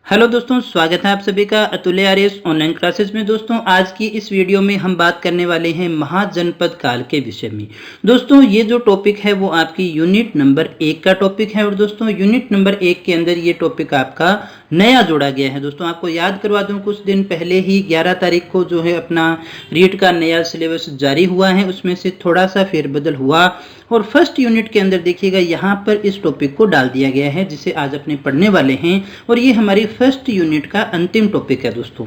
Hello दोस्तों, स्वागत है आप सभी का अतुल्य आर्यस ऑनलाइन क्लासेस में। दोस्तों, आज की इस वीडियो में हम बात करने वाले हैं महाजनपद काल के विषय में। दोस्तों, ये जो टॉपिक है वो आपकी यूनिट नंबर 1 का टॉपिक है। और दोस्तों, यूनिट नंबर 1 के अंदर ये टॉपिक आपका नया जोड़ा गया है। दोस्तों, आपको याद करवा दूं, कुछ दिन पहले ही 11 तारीख को जो है अपना रीट का नया सिलेबस जारी हुआ है, उसमें से थोड़ा सा फेरबदल हुआ और फर्स्ट यूनिट के अंदर देखिएगा यहाँ पर इस टॉपिक को डाल दिया गया है जिसे आज अपने पढ़ने वाले हैं। और ये हमारी फर्स्ट यूनिट का अंतिम टॉपिक है। दोस्तों,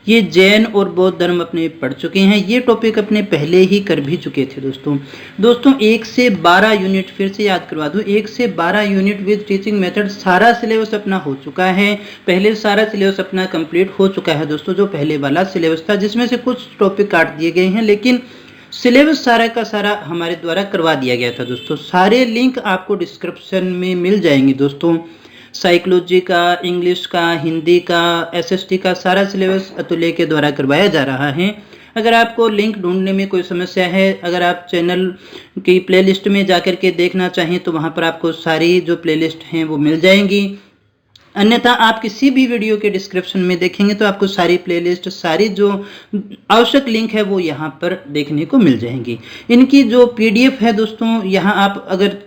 ये जैन और बौद्ध धर्म अपने पढ़ चुके हैं, ये टॉपिक अपने पहले ही कर भी चुके थे। दोस्तों 1 से 12 यूनिट फिर से याद करवा दूं, 1 से 12 यूनिट विद टीचिंग मेथड सारा सिलेबस अपना हो चुका है। पहले सारा सिलेबस अपना कंप्लीट हो चुका है दोस्तों, जो पहले वाला सिलेबस था, जिसमें से कुछ टॉपिक काट दिए गए हैं, लेकिन सिलेबस सारा का सारा हमारे द्वारा करवा दिया गया था। दोस्तों, सारे लिंक आपको डिस्क्रिप्शन में मिल जाएंगे। दोस्तों, साइकोलॉजी का, इंग्लिश का, हिंदी का, एसएसटी का सारा सिलेबस अतुल्य के द्वारा करवाया जा रहा है। अगर आपको लिंक ढूंढने में कोई समस्या है, अगर आप चैनल की प्लेलिस्ट में जाकर के देखना चाहें तो वहां पर आपको सारी जो प्लेलिस्ट हैं वो मिल जाएंगी। अन्यथा आप किसी भी वीडियो के डिस्क्रिप्शन में देखेंगे तो आपको सारी प्लेलिस्ट, सारी जो आवश्यक लिंक है वो यहाँ पर देखने को मिल जाएंगी। इनकी जो पीडीएफ है दोस्तों, यहाँ आप अगर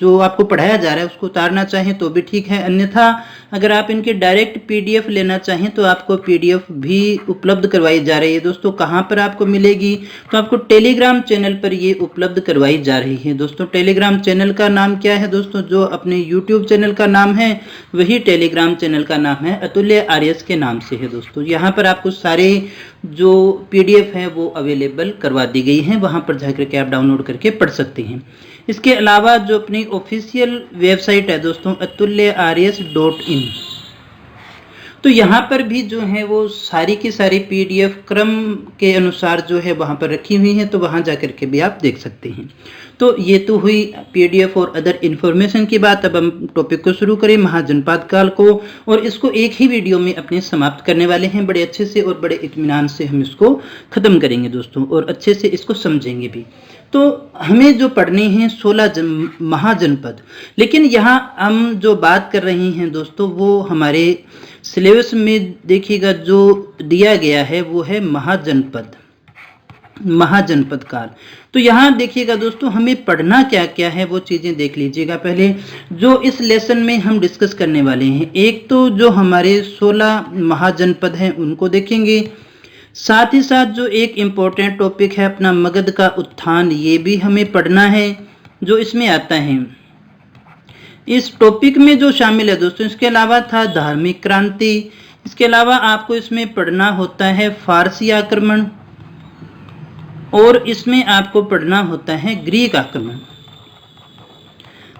जो आपको पढ़ाया जा रहा है उसको उतारना चाहें तो भी ठीक है, अन्यथा अगर आप इनके डायरेक्ट पीडीएफ लेना चाहें तो आपको पीडीएफ भी उपलब्ध करवाई जा रही है। दोस्तों, कहाँ पर आपको मिलेगी? तो आपको टेलीग्राम चैनल पर ये उपलब्ध करवाई जा रही है। दोस्तों, टेलीग्राम चैनल का नाम क्या है? दोस्तों, जो अपने यूट्यूब चैनल का नाम है वही टेलीग्राम चैनल का नाम है, अतुल्य आर्यस के नाम से है। दोस्तों, यहाँ पर आपको सारे जो पीडीएफ है वो अवेलेबल करवा दी गई है, वहाँ पर जाकर के आप डाउनलोड करके पढ़ सकते हैं। इसके अलावा जो अपनी ऑफिशियल वेबसाइट है दोस्तों, atulyaryas.in, तो यहाँ पर भी जो है वो सारी की सारी पीडीएफ क्रम के अनुसार जो है वहाँ पर रखी हुई है, तो वहाँ जाकर के भी आप देख सकते हैं। तो ये तो हुई पीडीएफ और अदर इन्फॉर्मेशन की बात। अब हम टॉपिक को शुरू करें, महाजनपद काल को, और इसको एक ही वीडियो में अपने समाप्त करने वाले हैं। बड़े अच्छे से और बड़े इत्मीनान से हम इसको ख़त्म करेंगे दोस्तों, और अच्छे से इसको समझेंगे भी। तो हमें जो पढ़ने हैं 16 महाजनपद, लेकिन यहाँ हम जो बात कर रहे हैं दोस्तों वो हमारे सिलेबस में देखिएगा जो दिया गया है वो है महाजनपद काल। तो यहाँ देखिएगा दोस्तों, हमें पढ़ना क्या क्या है वो चीज़ें देख लीजिएगा। पहले जो इस लेसन में हम डिस्कस करने वाले हैं, एक तो जो हमारे 16 महाजनपद हैं उनको देखेंगे, साथ ही साथ जो एक इम्पोर्टेंट टॉपिक है अपना मगध का उत्थान, ये भी हमें पढ़ना है जो इसमें आता है। इस टॉपिक में जो शामिल है दोस्तों, इसके अलावा था धार्मिक क्रांति, इसके अलावा आपको इसमें पढ़ना होता है फारसी आक्रमण, और इसमें आपको पढ़ना होता है ग्रीक आक्रमण।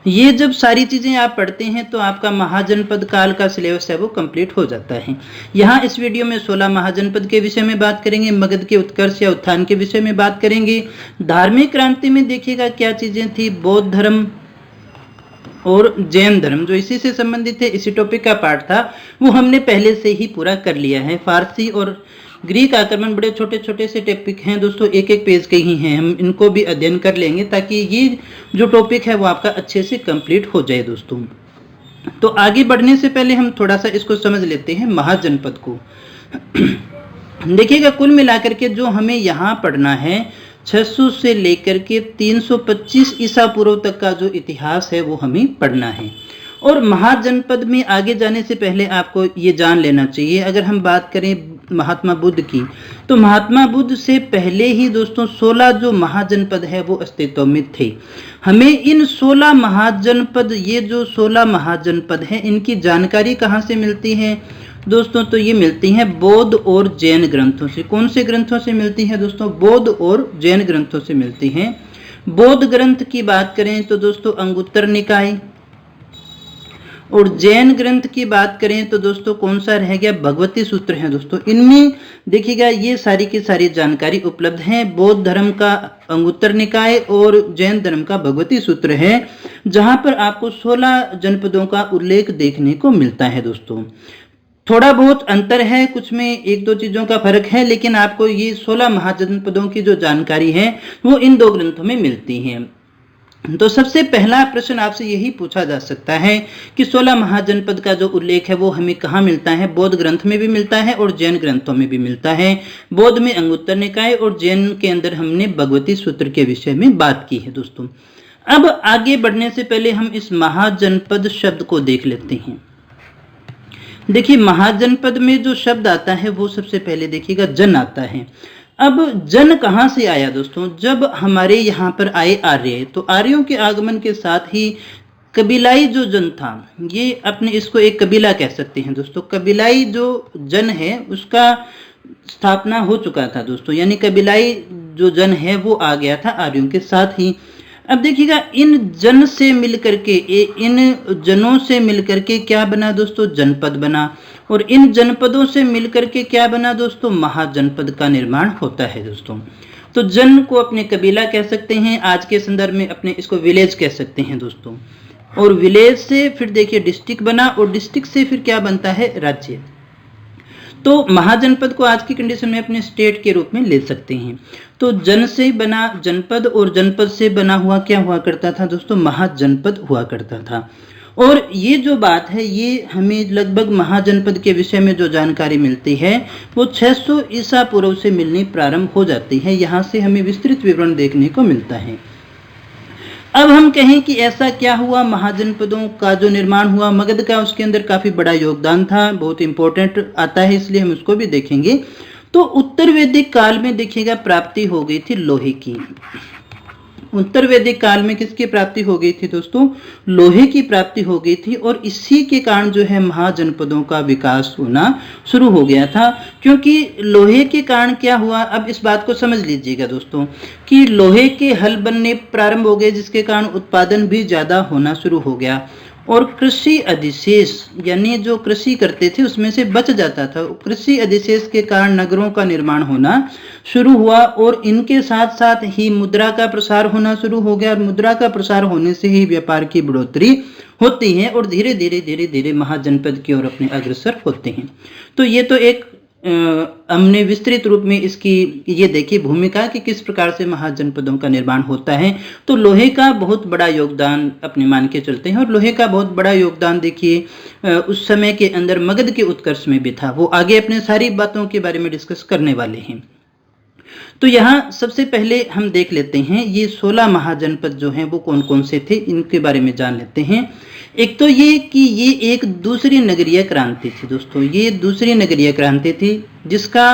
ये जब सारी चीज़ें आप पढ़ते हैं तो आपका महाजनपद काल का सिलेबस है वो कंप्लीट हो जाता है। यहाँ इस वीडियो में 16 महाजनपद के विषय में बात करेंगे, मगध के उत्कर्ष या उत्थान के विषय में बात करेंगे। धार्मिक क्रांति में देखिएगा क्या चीज़ें थी, बौद्ध धर्म और जैन धर्म जो इसी से संबंधित है, इसी टॉपिक का पार्ट था, वो हमने पहले से ही पूरा कर लिया है। फारसी और ग्रीक आक्रमण बड़े छोटे छोटे से टॉपिक हैं दोस्तों, एक एक पेज के ही हैं, हम इनको भी अध्ययन कर लेंगे ताकि ये जो टॉपिक है वो आपका अच्छे से कंप्लीट हो जाए दोस्तों। तो आगे बढ़ने से पहले हम थोड़ा सा इसको समझ लेते हैं महाजनपद को। देखिएगा, कुल मिलाकर के जो हमें यहाँ पढ़ना है 600 से लेकर के 325 ईसा पूर्व तक का जो इतिहास है वो हमें पढ़ना है। और महाजनपद में आगे जाने से पहले आपको ये जान लेना चाहिए, अगर हम बात करें महात्मा बुद्ध की, तो महात्मा बुद्ध से पहले ही दोस्तों 16 जो महाजनपद है वो अस्तित्व में थे। हमें इन 16 महाजनपद, ये जो 16 महाजनपद हैं, इनकी जानकारी कहाँ से मिलती है दोस्तों? तो ये मिलती हैं बौद्ध और जैन ग्रंथों से। कौन से ग्रंथों से मिलती है दोस्तों? बौद्ध और जैन ग्रंथों से मिलती हैं। बौद्ध ग्रंथ की बात करें तो दोस्तों अंगुत्तर निकाय, और जैन ग्रंथ की बात करें तो दोस्तों कौन सा रह गया? भगवती सूत्र है दोस्तों। इनमें देखिएगा ये सारी की सारी जानकारी उपलब्ध है। बौद्ध धर्म का अंगुत्तर निकाय और जैन धर्म का भगवती सूत्र है, जहां पर आपको 16 जनपदों का उल्लेख देखने को मिलता है दोस्तों। थोड़ा बहुत अंतर है, कुछ में एक दो चीज़ों का फर्क है, लेकिन आपको ये 16 महाजनपदों की जो जानकारी है वो इन दो ग्रंथों में मिलती है। तो सबसे पहला प्रश्न आपसे यही पूछा जा सकता है कि 16 महाजनपद का जो उल्लेख है वो हमें कहाँ मिलता है। बौद्ध ग्रंथ में भी मिलता है और जैन ग्रंथों में भी मिलता है। बौद्ध में अंगुत्तर निकाय और जैन के अंदर हमने भगवती सूत्र के विषय में बात की है दोस्तों। अब आगे बढ़ने से पहले हम इस महाजनपद शब्द को देख लेते हैं। देखिए, महाजनपद में जो शब्द आता है वो सबसे पहले देखिएगा जन आता है। अब जन कहाँ से आया दोस्तों? जब हमारे यहाँ पर आए आर्य, तो आर्यों के आगमन के साथ ही कबीलाई जो जन था, ये अपने इसको एक कबीला कह सकते हैं दोस्तों। कबीलाई जो जन है उसका स्थापना हो चुका था दोस्तों, यानी कबीलाई जो जन है वो आ गया था आर्यों के साथ ही। अब देखिएगा, इन जन से मिलकर के, इन जनों से मिलकर के क्या बना दोस्तों? जनपद बना। और इन जनपदों से मिलकर के क्या बना दोस्तों? महाजनपद का निर्माण होता है दोस्तों। तो जन को अपने कबीला कह सकते हैं, आज के संदर्भ में अपने इसको विलेज कह सकते हैं दोस्तों। और विलेज से फिर देखिए डिस्ट्रिक्ट बना, और डिस्ट्रिक्ट से फिर क्या बनता है? राज्य। तो महाजनपद को आज की कंडीशन में अपने स्टेट के रूप में ले सकते हैं। तो जन से बना जनपद, और जनपद से बना हुआ क्या हुआ करता था दोस्तों? महाजनपद हुआ करता था। और ये जो बात है, ये हमें लगभग महाजनपद के विषय में जो जानकारी मिलती है वो 600 ईसा पूर्व से मिलनी प्रारंभ हो जाती है। यहाँ से हमें विस्तृत विवरण देखने को मिलता है। अब हम कहें कि ऐसा क्या हुआ, महाजनपदों का जो निर्माण हुआ, मगध का उसके अंदर काफी बड़ा योगदान था, बहुत इंपॉर्टेंट आता है, इसलिए हम उसको भी देखेंगे। तो उत्तर वैदिक काल में देखिएगा प्राप्ति हो गई थी लोहे की। उत्तर वैदिक काल में किसकी प्राप्ति हो गई थी दोस्तों? लोहे की प्राप्ति हो गई थी। और इसी के कारण जो है महाजनपदों का विकास होना शुरू हो गया था। क्योंकि लोहे के कारण क्या हुआ, अब इस बात को समझ लीजिएगा दोस्तों, कि लोहे के हल बनने प्रारंभ हो गए, जिसके कारण उत्पादन भी ज्यादा होना शुरू हो गया। और कृषि अधिशेष, यानी जो कृषि करते थे उसमें से बच जाता था, कृषि अधिशेष के कारण नगरों का निर्माण होना शुरू हुआ। और इनके साथ साथ ही मुद्रा का प्रसार होना शुरू हो गया। और मुद्रा का प्रसार होने से ही व्यापार की बढ़ोतरी होती है, और धीरे धीरे महाजनपद की ओर अपने अग्रसर होते हैं। तो ये तो एक हमने विस्तृत रूप में इसकी ये देखी भूमिका कि किस प्रकार से महाजनपदों का निर्माण होता है। तो लोहे का बहुत बड़ा योगदान अपने मान के चलते हैं। और लोहे का बहुत बड़ा योगदान देखिए उस समय के अंदर मगध के उत्कर्ष में भी था। वो आगे अपने सारी बातों के बारे में डिस्कस करने वाले हैं। तो यहाँ सबसे पहले हम देख लेते हैं ये 16 महाजनपद जो हैं वो कौन कौन से थे, इनके बारे में जान लेते हैं। एक तो ये कि ये एक दूसरी नगरीय क्रांति थी दोस्तों। ये दूसरी नगरीय क्रांति थी जिसका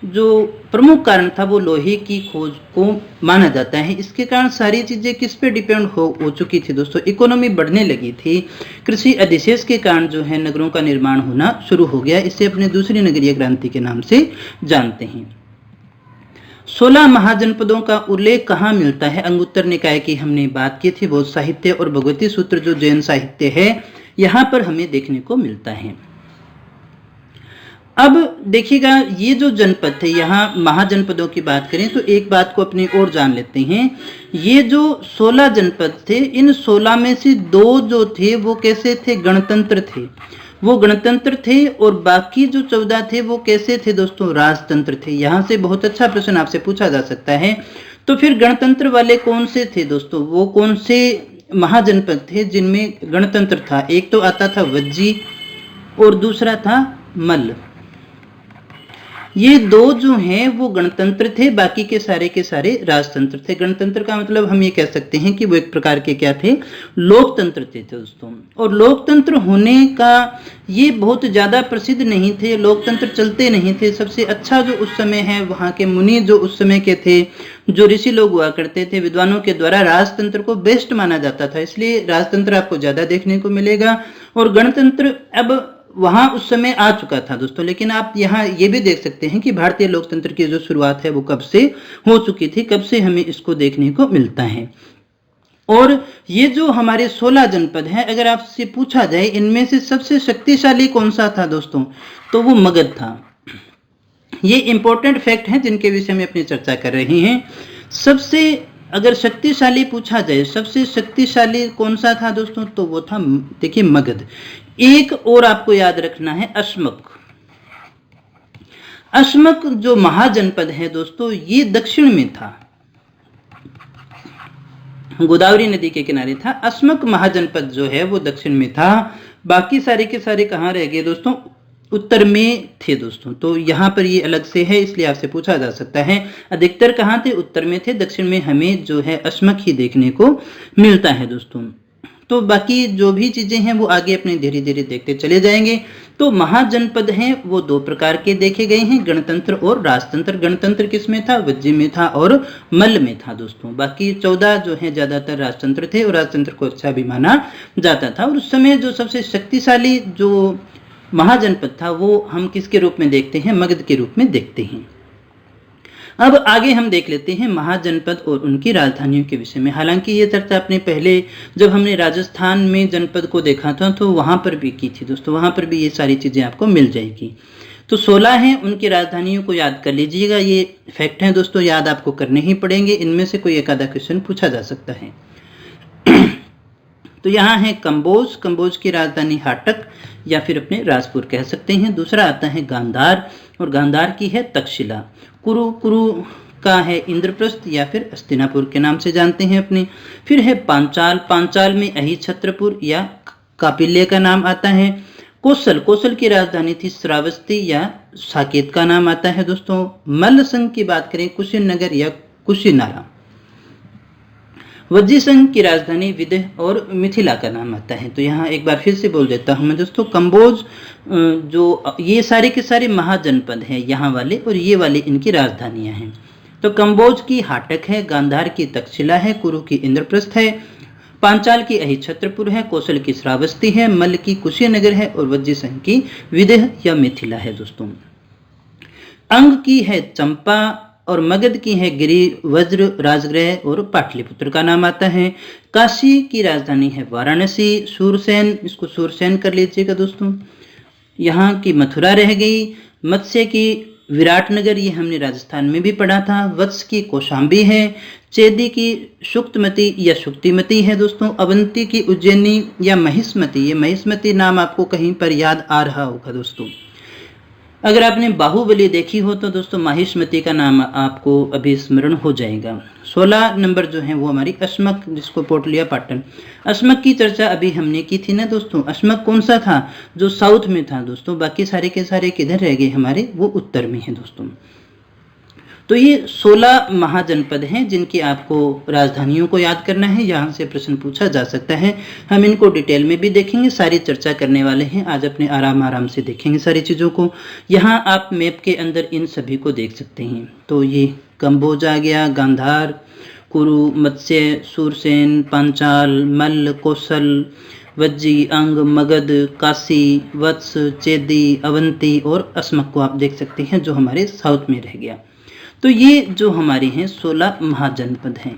जो प्रमुख कारण था वो लोहे की खोज को माना जाता है। इसके कारण सारी चीजें किस पे डिपेंड हो चुकी थी दोस्तों? इकोनॉमी बढ़ने लगी थी। कृषि अधिशेष के कारण जो है नगरों का निर्माण होना शुरू हो गया। इसे अपने दूसरी नगरीय क्रांति के नाम से जानते हैं। 16 महाजनपदों का उल्लेख कहाँ मिलता है? अंगुत्तर निकाय की हमने बात की थी। बौद्ध साहित्य और भगवती सूत्र जो जैन साहित्य है यहाँ पर हमें देखने को मिलता है। अब देखिएगा, ये जो जनपद थे, यहाँ महाजनपदों की बात करें तो एक बात को अपनी ओर जान लेते हैं। ये जो 16 जनपद थे, इन 16 में से 2 जो थे वो कैसे थे? गणतंत्र थे। वो गणतंत्र थे। और बाकी जो 14 थे वो कैसे थे दोस्तों? राजतंत्र थे। यहाँ से बहुत अच्छा प्रश्न आपसे पूछा जा सकता है। तो फिर गणतंत्र वाले कौन से थे दोस्तों? वो कौन से महाजनपद थे जिनमें गणतंत्र था? एक तो आता था वज्जी और दूसरा था मल्ल। ये 2 जो हैं वो गणतंत्र थे, बाकी के सारे राजतंत्र थे। गणतंत्र का मतलब हम ये कह सकते हैं कि वो एक प्रकार के क्या थे? लोकतंत्र थे दोस्तों। और लोकतंत्र होने का ये बहुत ज्यादा प्रसिद्ध नहीं थे, लोकतंत्र चलते नहीं थे। सबसे अच्छा जो उस समय है, वहाँ के मुनि जो उस समय के थे, जो ऋषि लोग हुआ करते थे, विद्वानों के द्वारा राजतंत्र को बेस्ट माना जाता था, इसलिए राजतंत्र आपको ज्यादा देखने को मिलेगा। और गणतंत्र अब वहां उस समय आ चुका था दोस्तों। लेकिन आप यहाँ ये भी देख सकते हैं कि भारतीय लोकतंत्र की जो शुरुआत है वो कब से हो चुकी थी, कब से हमें इसको देखने को मिलता है। और ये जो हमारे 16 जनपद हैं, अगर आपसे पूछा जाए इनमें से सबसे शक्तिशाली कौन सा था दोस्तों, तो वो मगध था। ये इंपॉर्टेंट फैक्ट हैं जिनके विषय में अपनी चर्चा कर रहे हैं। सबसे अगर शक्तिशाली पूछा जाए, सबसे शक्तिशाली कौन सा था दोस्तों, तो वो था देखिए मगध। एक और आपको याद रखना है, अश्मक। अश्मक जो महाजनपद है दोस्तों, ये दक्षिण में था। गोदावरी नदी के किनारे था। अस्मक महाजनपद जो है वो दक्षिण में था। बाकी सारे के सारे कहाँ रह गए दोस्तों, उत्तर में थे दोस्तों। तो यहाँ पर ये अलग से है, इसलिए आपसे पूछा जा सकता है अधिकतर कहाँ थे, उत्तर में थे। दक्षिण में हमें जो है अस्मक ही देखने को मिलता है दोस्तों। तो बाकी जो भी चीजें हैं वो आगे अपने धीरे धीरे देखते चले जाएंगे। तो महाजनपद हैं वो दो प्रकार के देखे गए हैं, गणतंत्र और राजतंत्र। गणतंत्र किस में था, वज्जी में था और मल्ल में था दोस्तों। बाकी 14 जो है ज्यादातर राजतंत्र थे और राजतंत्र को अच्छा भी माना जाता था। और उस समय जो सबसे शक्तिशाली जो महाजनपद था वो हम किसके रूप में देखते हैं, मगध के रूप में देखते हैं। अब आगे हम देख लेते हैं महाजनपद और उनकी राजधानियों के विषय में। हालांकि ये चर्चा अपने पहले जब हमने राजस्थान में जनपद को देखा था तो वहां पर भी की थी दोस्तों, वहां पर भी ये सारी चीजें आपको मिल जाएगी। तो 16 हैं, उनकी राजधानियों को याद कर लीजिएगा। ये फैक्ट हैं दोस्तों, याद आपको करने ही पड़ेंगे। इनमें से कोई एक आधा क्वेश्चन पूछा जा सकता है। तो यहाँ है कंबोज, कंबोज की राजधानी हाटक या फिर अपने राजपुर कह सकते हैं। दूसरा आता है गांधार और गांधार की है तक्षशिला। कुरु, कुरु का है इंद्रप्रस्थ या फिर हस्तिनापुर के नाम से जानते हैं अपने। फिर है पांचाल, पांचाल में अहिछत्रपुर या कापिल्य का नाम आता है। कौशल, कौशल की राजधानी थी श्रावस्ती या साकेत का नाम आता है दोस्तों। मल्ल संघ की बात करें कुशीनगर या कुशीनारा। वज्जी संघ की राजधानी विदेह और मिथिला का नाम आता है। तो यहाँ एक बार फिर से बोल देता हूँ मैं दोस्तों, कंबोज जो ये सारे के सारे महाजनपद हैं यहाँ वाले, और ये वाले इनकी राजधानियां हैं। तो कंबोज की हाटक है, गांधार की तक्षशिला है, कुरु की इंद्रप्रस्थ है, पांचाल की अहिछत्रपुर है, कौशल की श्रावस्ती है, मल्ल की कुशीनगर है और वज्जी संघ की विदेह या मिथिला है दोस्तों। अंग की है चंपा और मगध की है गिरि, वज्र, राजगृह और पाटलिपुत्र का नाम आता है। काशी की राजधानी है वाराणसी। सूरसेन, इसको सूरसेन कर लीजिएगा दोस्तों। यहाँ की मथुरा रह गई। मत्स्य की विराटनगर, ये हमने राजस्थान में भी पढ़ा था। वत्स की कौशाम्बी है। चेदी की सुक्तमती या शुक्तिमती है दोस्तों। अवंती की उज्जैनी या महिष्मती, ये महिष्मती नाम आपको कहीं पर याद आ रहा होगा दोस्तों। अगर आपने बाहुबली देखी हो तो दोस्तों महिष्मती का नाम आपको अभी स्मरण हो जाएगा। 16 नंबर जो है वो हमारी अस्मक, जिसको पोटलिया पाटन। अस्मक की चर्चा अभी हमने की थी ना दोस्तों। अस्मक कौन सा था, जो साउथ में था दोस्तों। बाकी सारे के सारे किधर रह गए हमारे, वो उत्तर में है दोस्तों। तो ये 16 महाजनपद हैं जिनकी आपको राजधानियों को याद करना है। यहाँ से प्रश्न पूछा जा सकता है। हम इनको डिटेल में भी देखेंगे, सारी चर्चा करने वाले हैं आज, अपने आराम आराम से देखेंगे सारी चीज़ों को। यहाँ आप मैप के अंदर इन सभी को देख सकते हैं। तो ये कंबोज आ गया, गांधार, कुरु, मत्स्य, सूरसेन, पांचाल, मल्ल, कौशल, वज्जी, अंग, मगध, काशी, वत्स, चेदी, अवंती और अस्मक को आप देख सकते हैं जो हमारे साउथ में रह गया। तो ये जो हमारे हैं 16 महाजनपद हैं।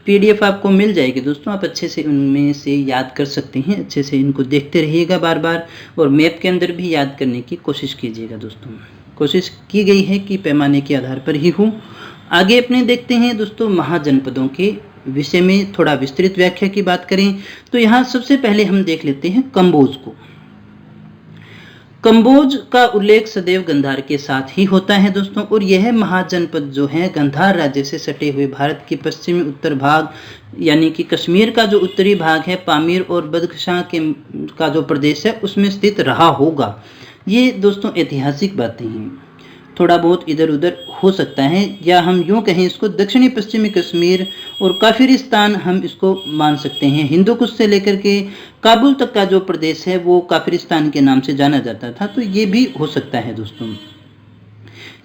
पीडीएफ आपको मिल जाएगी दोस्तों, आप अच्छे से उनमें से याद कर सकते हैं। अच्छे से इनको देखते रहिएगा बार बार, और मैप के अंदर भी याद करने की कोशिश कीजिएगा दोस्तों। कोशिश की गई है कि पैमाने के आधार पर ही हो। आगे अपने देखते हैं दोस्तों महाजनपदों के विषय में थोड़ा विस्तृत व्याख्या की बात करें तो यहाँ सबसे पहले हम देख लेते हैं कंबोज को। कंबोज का उल्लेख सदैव गंधार के साथ ही होता है दोस्तों, और यह महाजनपद जो है गंधार राज्य से सटे हुए भारत के पश्चिमी उत्तर भाग यानी कि कश्मीर का जो उत्तरी भाग है, पामीर और बदख्शां का जो प्रदेश है उसमें स्थित रहा होगा। ये दोस्तों ऐतिहासिक बातें हैं, थोड़ा बहुत इधर उधर हो सकता है, या हम यूं कहें इसको दक्षिणी पश्चिमी कश्मीर और काफिरिस्तान हम इसको मान सकते हैं। हिंदू कुश से लेकर के काबुल तक का जो प्रदेश है वो काफिरिस्तान के नाम से जाना जाता था, तो ये भी हो सकता है दोस्तों।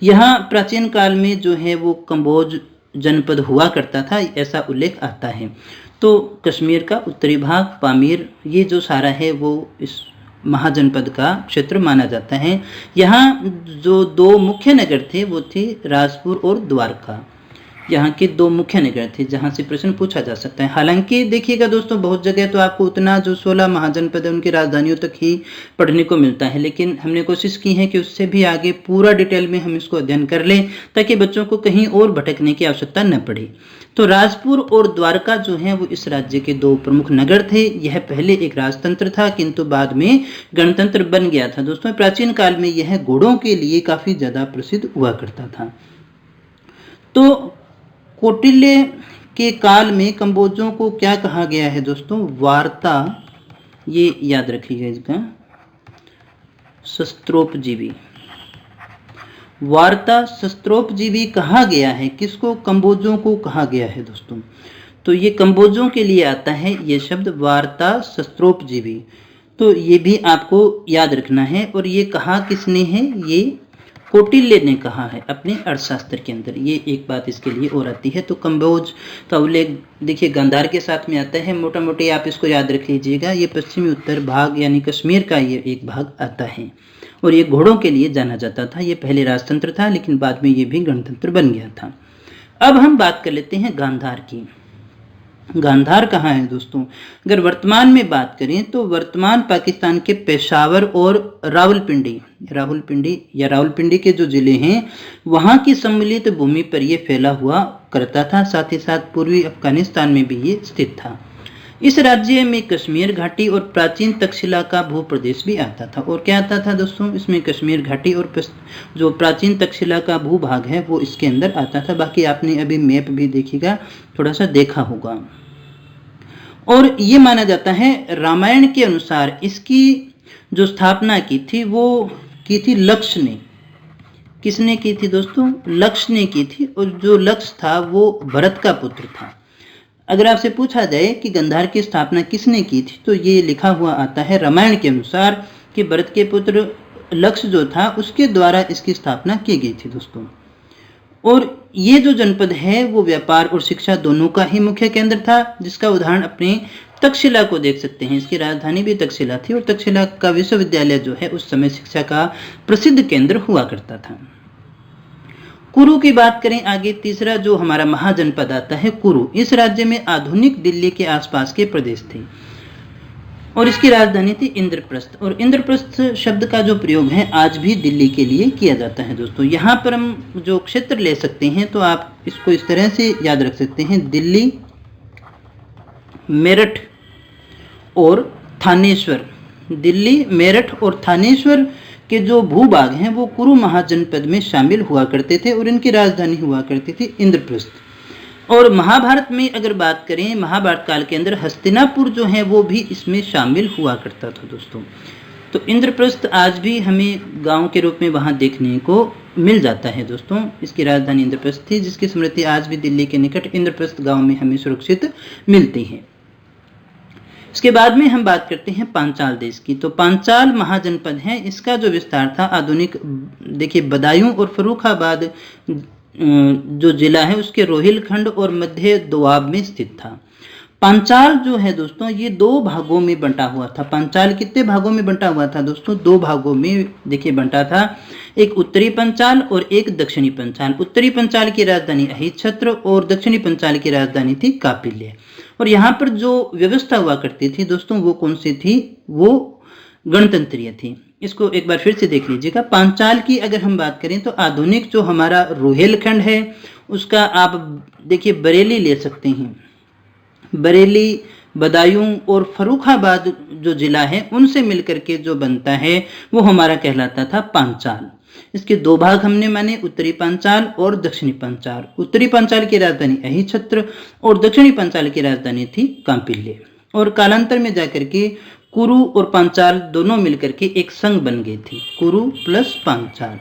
यहाँ प्राचीन काल में जो है वो कंबोज जनपद हुआ करता था, ऐसा उल्लेख आता है। तो कश्मीर का उत्तरी भाग, पामीर, ये जो सारा है वो इस महाजनपद का क्षेत्र माना जाता है। यहाँ जो दो मुख्य नगर थे वो थे राजपुर और द्वारका। यहाँ के दो मुख्य नगर थे जहाँ से प्रश्न पूछा जा सकता है। हालांकि देखिएगा दोस्तों बहुत जगह तो आपको उतना जो 16 महाजनपद है उनकी राजधानियों तक ही पढ़ने को मिलता है, लेकिन हमने कोशिश की है कि उससे भी आगे पूरा डिटेल में हम इसको अध्ययन कर लें ताकि बच्चों को कहीं और भटकने की आवश्यकता न पड़े। तो राजपुर और द्वारका जो है वो इस राज्य के दो प्रमुख नगर थे। यह पहले एक राजतंत्र था किंतु बाद में गणतंत्र बन गया था दोस्तों। प्राचीन काल में यह घोड़ों के लिए काफी ज्यादा प्रसिद्ध हुआ करता था। तो कौटिल्य के काल में कम्बोजों को क्या कहा गया है दोस्तों? वार्ता, ये याद रखिएगा इसका, शस्त्रोपजीवी। वार्ता शस्त्रोपजीवी कहा गया है किसको? कम्बोजों को कहा गया है दोस्तों। तो ये कम्बोजों के लिए आता है ये शब्द वार्ता शस्त्रोपजीवी। तो ये भी आपको याद रखना है। और ये कहा किसने है? ये कौटिल्य ने कहा है अपने अर्थशास्त्र के अंदर। ये एक बात इसके लिए और आती है। तो कम्बोज का उल्लेख देखिए गांधार के साथ में आता है। मोटा मोटी आप इसको याद रख लीजिएगा। ये पश्चिमी उत्तर भाग यानी कश्मीर का ये एक भाग आता है। और ये घोड़ों के लिए जाना जाता था। ये पहले राजतंत्र था लेकिन बाद में ये भी गणतंत्र बन गया था। अब हम बात कर लेते हैं गांधार की। गांधार कहाँ है दोस्तों? अगर वर्तमान में बात करें तो वर्तमान पाकिस्तान के पेशावर और रावलपिंडी के जो जिले हैं वहाँ की सम्मिलित भूमि पर यह फैला हुआ करता था। साथ ही साथ पूर्वी अफगानिस्तान में भी ये स्थित था। इस राज्य में कश्मीर घाटी और प्राचीन तक्षशिला का भूप्रदेश भी आता था। और क्या आता था दोस्तों? इसमें कश्मीर घाटी और जो प्राचीन तक्षशिला का भूभाग है वो इसके अंदर आता था। बाकी आपने अभी मैप भी देखिएगा, थोड़ा सा देखा होगा। और ये माना जाता है रामायण के अनुसार इसकी जो स्थापना की थी वो की थी लक्ष्य ने। किसने की थी दोस्तों? लक्ष्य ने की थी। और जो लक्ष्य था वो भरत का पुत्र था। अगर आपसे पूछा जाए कि गांधार की स्थापना किसने की थी तो ये लिखा हुआ आता है रामायण के अनुसार कि भरत के पुत्र लक्ष्य जो था उसके द्वारा इसकी स्थापना की गई थी दोस्तों। और ये जो जनपद है वो व्यापार और शिक्षा दोनों का ही मुख्य केंद्र था, जिसका उदाहरण अपने तक्षशिला को देख सकते हैं। इसकी राजधानी भी तक्षशिला थी और तक्षशिला का विश्वविद्यालय जो है उस समय शिक्षा का प्रसिद्ध केंद्र हुआ करता था। कुरु की बात करें आगे, तीसरा जो हमारा महाजनपद आता है कुरु। इस राज्य में आधुनिक दिल्ली के आसपास के प्रदेश थे और इसकी राजधानी थी इंद्रप्रस्थ। और इंद्रप्रस्थ शब्द का जो प्रयोग है आज भी दिल्ली के लिए किया जाता है दोस्तों। यहाँ पर हम जो क्षेत्र ले सकते हैं तो आप इसको इस तरह से याद रख सकते हैं, दिल्ली, मेरठ और थानेश्वर। दिल्ली, मेरठ और थानेश्वर के जो भूभाग हैं वो कुरु महाजनपद में शामिल हुआ करते थे और इनकी राजधानी हुआ करती थी इंद्रप्रस्थ। और महाभारत में अगर बात करें, महाभारत काल के अंदर हस्तिनापुर जो है वो भी इसमें शामिल हुआ करता था दोस्तों। तो इंद्रप्रस्थ आज भी हमें गांव के रूप में वहां देखने को मिल जाता है दोस्तों। इसकी राजधानी इंद्रप्रस्थ थी, जिसकी स्मृति आज भी दिल्ली के निकट इंद्रप्रस्थ गांव में हमें सुरक्षित मिलती है। इसके बाद में हम बात करते हैं पांचाल देश की। तो पांचाल महाजनपद है, इसका जो विस्तार था आधुनिक देखिए बदायूं और फर्रुखाबाद जो जिला है उसके रोहिलखंड और मध्य दोआब में स्थित था। पांचाल जो है दोस्तों ये दो भागों में बंटा हुआ था। पांचाल कितने भागों में बंटा हुआ था दोस्तों? दो भागों में देखिए बंटा था, एक उत्तरी पंचाल और एक दक्षिणी पंचाल। उत्तरी पंचाल की राजधानी अहिच्छत्र और दक्षिणी पंचाल की राजधानी थी कापिल्य। और यहाँ पर जो व्यवस्था हुआ करती थी दोस्तों वो कौन सी थी? वो गणतंत्रीय थी। इसको एक बार फिर से देख लीजिएगा। पांचाल की अगर हम बात करें तो आधुनिक जो हमारा रोहिलखंड है उसका आप देखिए बरेली ले सकते हैं। बरेली, बदायूं और फर्रुखाबाद जो जिला है उनसे मिलकर के जो बनता है वो हमारा कहलाता था पांचाल। इसके दो भाग हमने माने, उत्तरी पांचाल और दक्षिणी पांचाल। उत्तरी पांचाल की राजधानी अहिच्छत्र और दक्षिणी पांचाल की राजधानी थी कांपिल्य। और कालांतर में जाकर के कुरु और पांचाल दोनों मिलकर के एक संघ बन गई थी। कुरु प्लस पांचाल,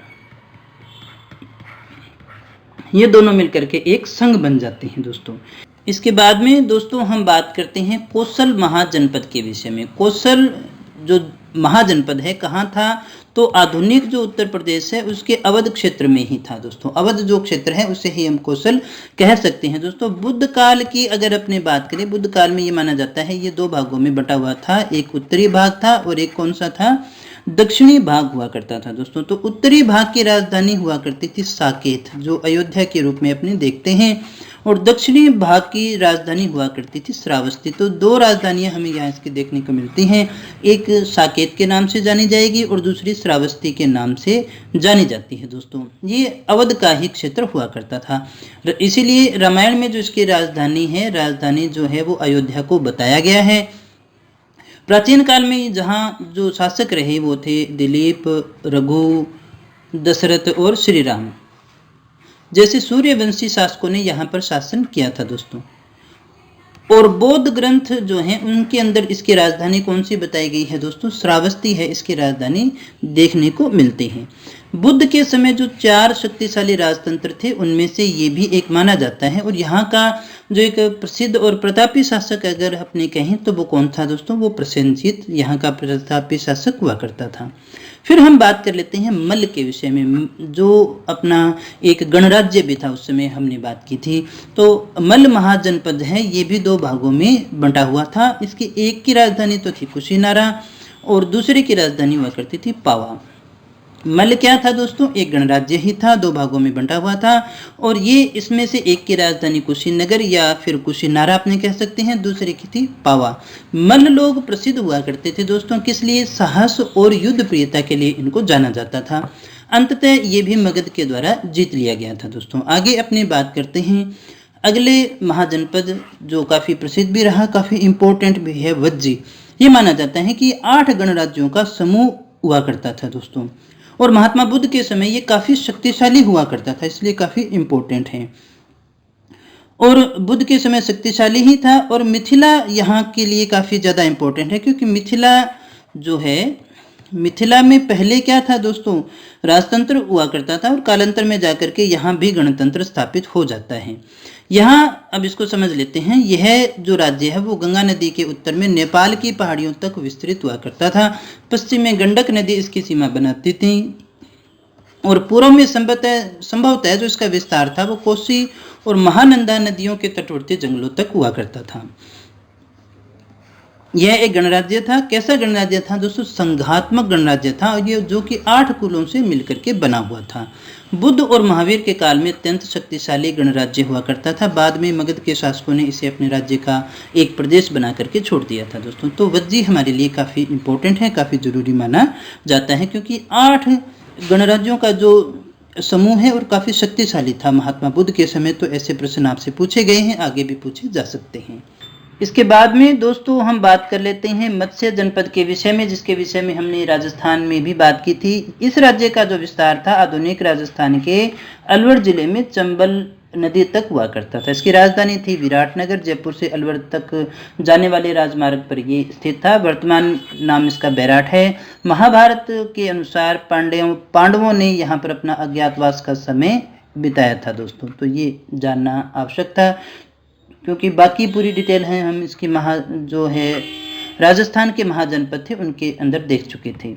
ये दोनों मिलकर के एक संघ बन जाते हैं दोस्तों। इसके बाद में दोस्तों हम बात करते हैं कोसल महाजनपद के विषय में। कोसल जो महाजनपद है कहाँ था? तो आधुनिक जो उत्तर प्रदेश है उसके अवध क्षेत्र में ही था दोस्तों। अवध जो क्षेत्र है उसे ही हम कोसल कह सकते हैं दोस्तों। बुद्ध काल की अगर अपने बात करें, बुद्ध काल में ये माना जाता है ये दो भागों में बटा हुआ था। एक उत्तरी भाग था और एक कौन सा था? दक्षिणी भाग हुआ करता था दोस्तों। तो उत्तरी भाग की राजधानी हुआ करती थी साकेत, जो अयोध्या के रूप में अपने देखते हैं, और दक्षिणी भाग की राजधानी हुआ करती थी श्रावस्ती। तो दो राजधानियां हमें यहाँ इसकी देखने को मिलती हैं, एक साकेत के नाम से जानी जाएगी और दूसरी श्रावस्ती के नाम से जानी जाती है दोस्तों। ये अवध का ही क्षेत्र हुआ करता था, इसीलिए रामायण में जो इसकी राजधानी है, राजधानी जो है वो अयोध्या को बताया गया है। प्राचीन काल में जहाँ जो शासक रहे वो थे दिलीप, रघु, दशरथ और श्री राम जैसे सूर्यवंशी शासकों ने यहाँ पर शासन किया था दोस्तों। और बौद्ध ग्रंथ जो हैं उनके अंदर इसकी राजधानी कौन सी बताई गई है दोस्तों? श्रावस्ती है इसकी राजधानी देखने को मिलती है। बुद्ध के समय जो 4 शक्तिशाली राजतंत्र थे उनमें से ये भी एक माना जाता है। और यहाँ का जो एक प्रसिद्ध और प्रतापी शासक अगर अपने कहें तो वो कौन था दोस्तों? वो प्रसेनजीत यहाँ का प्रतापी शासक हुआ करता था। फिर हम बात कर लेते हैं मल्ल के विषय में, जो अपना एक गणराज्य भी था उस समय हमने बात की थी। तो मल्ल महाजनपद है, ये भी 2 भागों में बंटा हुआ था। इसकी एक की राजधानी तो थी कुशीनारा और दूसरे की राजधानी हुआ करती थी पावा। मल्ल क्या था दोस्तों? एक गणराज्य ही था, 2 भागों में बंटा हुआ था। और ये इसमें से एक की राजधानी कुशीनगर या फिर कुशीनारा अपने कह सकते हैं, दूसरे की थी पावा। मल्ल लोग प्रसिद्ध हुआ करते थे दोस्तों, किस लिए? साहस और युद्ध प्रियता के लिए इनको जाना जाता था। अंततः ये भी मगध के द्वारा जीत लिया गया था दोस्तों। आगे अपनी बात करते हैं अगले महाजनपद जो काफी प्रसिद्ध भी रहा, काफी इंपॉर्टेंट भी है, वज्जी। ये माना जाता है कि 8 गणराज्यों का समूह हुआ करता था दोस्तों। और महात्मा बुद्ध के समय ये काफी शक्तिशाली हुआ करता था, इसलिए काफी इंपॉर्टेंट है। और बुद्ध के समय शक्तिशाली ही था। और मिथिला यहाँ के लिए काफी ज्यादा इंपॉर्टेंट है, क्योंकि मिथिला जो है, मिथिला में पहले क्या था दोस्तों? राजतंत्र हुआ करता था और कालांतर में जाकर के यहाँ भी गणतंत्र स्थापित हो जाता है। यहाँ अब इसको समझ लेते हैं। यह जो राज्य है वो गंगा नदी के उत्तर में नेपाल की पहाड़ियों तक विस्तृत हुआ करता था। पश्चिम में गंडक नदी इसकी सीमा बनाती थी और पूर्व में संभवतः जो इसका विस्तार था वो कोसी और महानंदा नदियों के तटवर्ती जंगलों तक हुआ करता था। यह एक गणराज्य था। कैसा गणराज्य था दोस्तों? संघात्मक गणराज्य था, और ये जो कि 8 कुलों से मिलकर के बना हुआ था। बुद्ध और महावीर के काल में अत्यंत शक्तिशाली गणराज्य हुआ करता था। बाद में मगध के शासकों ने इसे अपने राज्य का एक प्रदेश बना करके छोड़ दिया था दोस्तों। तो वज्जी हमारे लिए काफी इंपॉर्टेंट है, काफी जरूरी माना जाता है, क्योंकि 8 गणराज्यों का जो समूह है और काफी शक्तिशाली था महात्मा बुद्ध के समय। तो ऐसे प्रश्न आपसे पूछे गए हैं, आगे भी पूछे जा सकते हैं। इसके बाद में दोस्तों हम बात कर लेते हैं मत्स्य जनपद के विषय में, जिसके विषय में हमने राजस्थान में भी बात की थी। इस राज्य का जो विस्तार था आधुनिक राजस्थान के अलवर जिले में चंबल नदी तक हुआ करता था। इसकी राजधानी थी विराटनगर। जयपुर से अलवर तक जाने वाले राजमार्ग पर ये स्थित था। वर्तमान नाम इसका बैराट है। महाभारत के अनुसार पांडवों ने यहाँ पर अपना अज्ञातवास का समय बिताया था दोस्तों। तो ये जानना आवश्यक था, क्योंकि बाकी पूरी डिटेल है हम इसकी जो है राजस्थान के महाजनपद थे उनके अंदर देख चुके थे।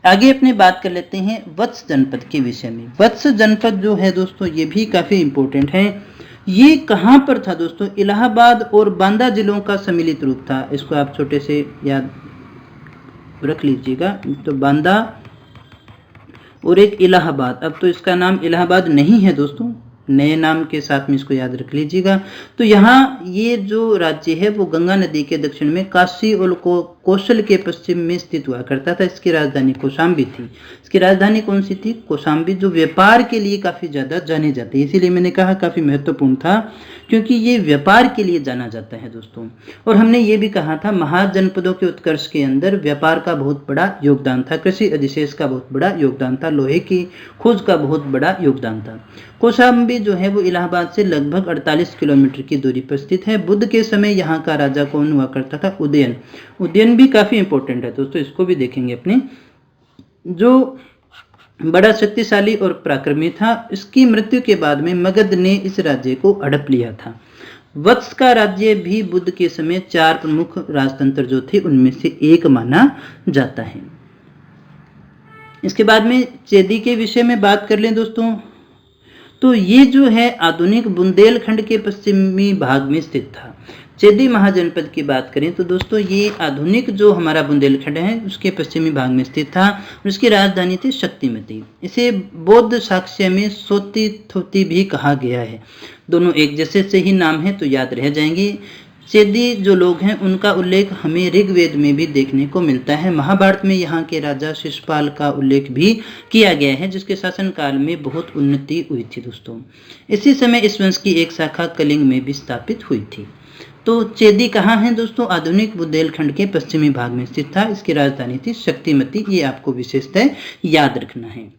आगे अपने बात कर लेते हैं वत्स जनपद के विषय में। वत्स जनपद जो है दोस्तों ये भी काफी इंपॉर्टेंट है। ये कहाँ पर था दोस्तों? इलाहाबाद और बांदा जिलों का सम्मिलित रूप था। इसको आप छोटे से याद रख लीजिएगा। तो बांदा और एक इलाहाबाद। अब तो इसका नाम इलाहाबाद नहीं है दोस्तों, नए नाम के साथ में इसको याद रख लीजिएगा। तो यहाँ ये जो राज्य है वो गंगा नदी के दक्षिण में काशी और कौशल के पश्चिम में स्थित हुआ करता था। इसकी राजधानी कौशाम्बी थी। इसकी राजधानी कौन सी थी? कौशाम्बी, जो व्यापार के लिए काफी ज्यादा जानी जाती है। इसीलिए मैंने कहा काफी महत्वपूर्ण था, क्योंकि ये व्यापार के लिए जाना जाता है दोस्तों। और हमने ये भी कहा था महाजनपदों के उत्कर्ष के अंदर व्यापार का बहुत बड़ा योगदान था, कृषि अधिशेष का बहुत बड़ा योगदान था, लोहे की खोज का बहुत बड़ा योगदान था। कौशाम्बी जो है वो इलाहाबाद से लगभग 48 किलोमीटर की दूरी पर स्थित है। बुद्ध के समय यहाँ का राजा कौन हुआ करता था? उदयन। उदयन भी काफी इंपॉर्टेंट है दोस्तों, इसको भी देखेंगे अपने। जो बड़ा शक्तिशाली और पराक्रमी था। इसकी मृत्यु के बाद में मगध ने इस राज्य को हड़प लिया था। वत्स का राज्य भी बुद्ध के समय 4 प्रमुख राजतंत्र जो थे उनमें से एक माना जाता है। इसके बाद में चेदी के विषय में बात कर लें दोस्तों, तो ये जो है आधुनिक बुंदेलखंड के पश्चिमी भाग में स्थित था। चेदी महाजनपद की बात करें तो दोस्तों ये आधुनिक जो हमारा बुंदेलखंड है उसके पश्चिमी भाग में स्थित था और इसकी राजधानी थी शक्तिमती। इसे बौद्ध साक्ष्य में सोती थोती भी कहा गया है। दोनों एक जैसे से ही नाम है तो याद रह जाएंगे। चेदी जो लोग हैं उनका उल्लेख हमें ऋग्वेद में भी देखने को मिलता है। महाभारत में यहाँ के राजा शिशुपाल का उल्लेख भी किया गया है, जिसके शासनकाल में बहुत उन्नति हुई थी दोस्तों। इसी समय इस वंश की एक शाखा कलिंग में भी स्थापित हुई थी। तो चेदी कहाँ है दोस्तों? आधुनिक बुंदेलखंड के पश्चिमी भाग में स्थित था। इसकी राजधानी थी शक्तिमती। ये आपको विशेषतः याद रखना है।